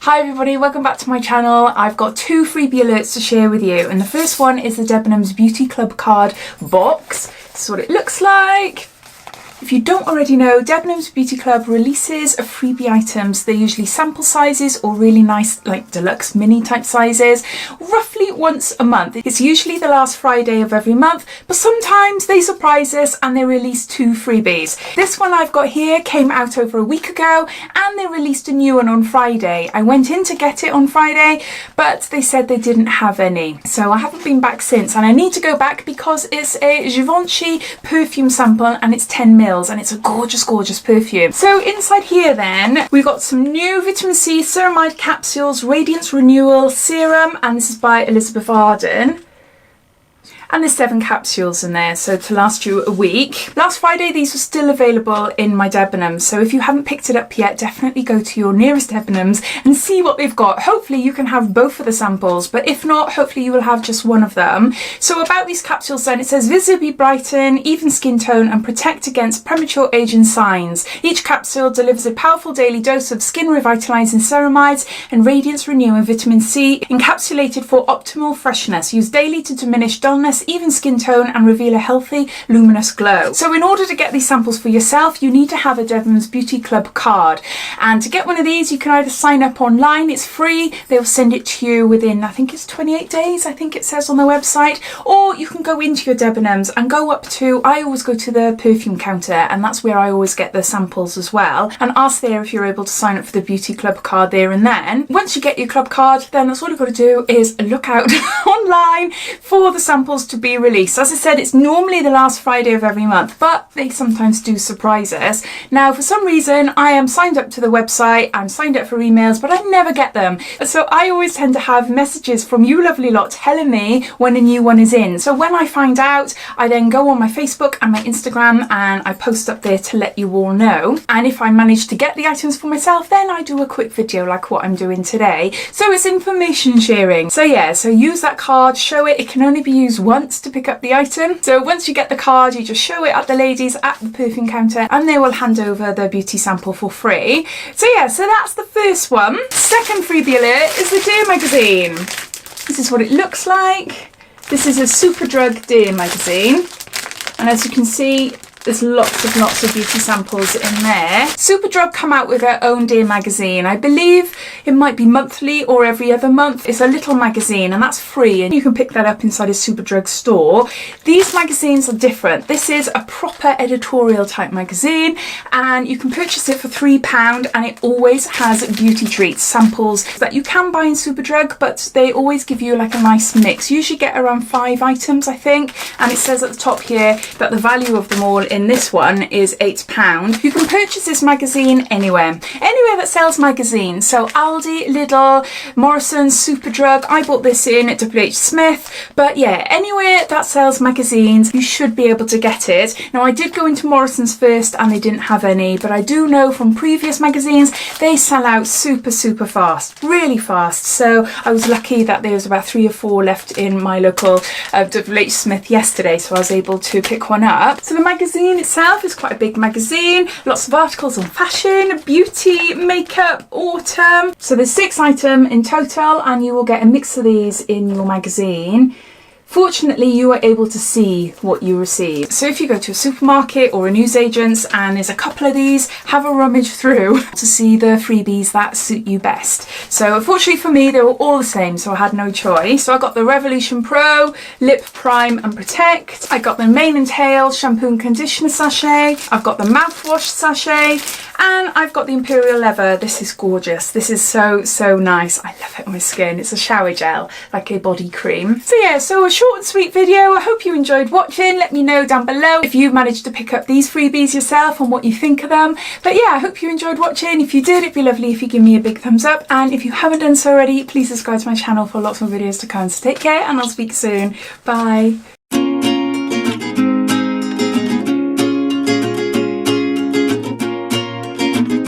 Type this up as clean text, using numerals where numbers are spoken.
Hi everybody, welcome back to my channel. I've got two freebie alerts to share with you, and the first one is the Debenhams Beauty Club card box. This is what it looks like. If you don't already know, Debenhams Beauty Club releases freebie items. They're usually sample sizes or really nice, like deluxe mini type sizes, roughly once a month. It's usually the last Friday of every month, but sometimes they surprise us and they release two freebies. This one I've got here came out over a week ago and they released a new one on Friday. I went in to get it on Friday, but they said they didn't have any. So I haven't been back since, and I need to go back because it's a Givenchy perfume sample and it's 10 ml. And it's a gorgeous perfume. So inside here then we've got some new vitamin C ceramide capsules, radiance renewal serum, and this is by Elizabeth Arden. And there's 7 capsules in there, so to last you a week. Last Friday these were still available in my Debenhams, so if you haven't picked it up yet, definitely go to your nearest Debenhams and see what they've got. Hopefully you can have both of the samples, but if not, hopefully you will have just one of them. So about these capsules then, it says visibly brighten, even skin tone and protect against premature aging signs. Each capsule delivers a powerful daily dose of skin revitalizing ceramides and radiance renewing vitamin C, encapsulated for optimal freshness. Use daily to diminish dullness, even skin tone, and reveal a healthy luminous glow. So in order to get these samples for yourself, you need to have a Debenhams Beauty Club card, and to get one of these you can either sign up online, it's free, they'll send it to you within, I think it's 28 days, I think it says on their website, or you can go into your Debenhams and go up to, I always go to the perfume counter, and that's where I always get the samples as well, and ask there if you're able to sign up for the Beauty Club card there and then. Once you get your club card, then that's all you've got to do is look out online for the samples to be released. As I said, it's normally the last Friday of every month, but they sometimes do surprise us. Now, for some reason, I am signed up to the website, I'm signed up for emails, but I never get them. So I always tend to have messages from you lovely lot telling me when a new one is in. So when I find out, I then go on my Facebook and my Instagram and I post up there to let you all know. And if I manage to get the items for myself, then I do a quick video like what I'm doing today. So it's information sharing. So yeah, so use that card, show it. It can only be used once to pick up the item. So once you get the card, you just show it at the ladies at the perfume counter and they will hand over the beauty sample for free. So yeah, so that's the first one. Second freebie alert is the Dear magazine. This is what it looks like. This is a Superdrug Dear magazine, and as you can see, there's lots of beauty samples in there. Superdrug come out with their own Dear magazine. I believe it might be monthly or every other month. It's a little magazine and that's free, and you can pick that up inside a Superdrug store. These magazines are different. This is a proper editorial type magazine and you can purchase it for £3, and it always has beauty treats, samples that you can buy in Superdrug, but they always give you like a nice mix. You usually get around 5 items, I think, and it says at the top here that the value of them all in this one is £8. You can purchase this magazine anywhere that sells magazines. So Aldi, Lidl, Morrison's, Superdrug. I bought this in at WH Smith, but yeah, anywhere that sells magazines, you should be able to get it. Now I did go into Morrison's first and they didn't have any, but I do know from previous magazines they sell out super fast, really fast. So I was lucky that there was about 3 or 4 left in my local WH Smith yesterday, so I was able to pick one up. So the magazine itself is quite a big magazine, lots of articles on fashion, beauty, makeup, autumn. So there's 6 items in total and you will get a mix of these in your magazine. Fortunately, you are able to see what you receive. So if you go to a supermarket or a newsagent's and there's a couple of these, have a rummage through to see the freebies that suit you best. So unfortunately for me, they were all the same, so I had no choice. So I got the Revolution Pro Lip Prime and Protect. I got the Mane and Tail Shampoo and Conditioner Sachet. I've got the Mouthwash Sachet. And I've got the Imperial Leather. This is gorgeous. This is so nice. I love it on my skin. It's a shower gel, like a body cream. So yeah, so a short and sweet video. I hope you enjoyed watching. Let me know down below if you managed to pick up these freebies yourself and what you think of them. But yeah, I hope you enjoyed watching. If you did, it'd be lovely if you give me a big thumbs up. And if you haven't done so already, please subscribe to my channel for lots more videos to come. So take care and I'll speak soon. Bye.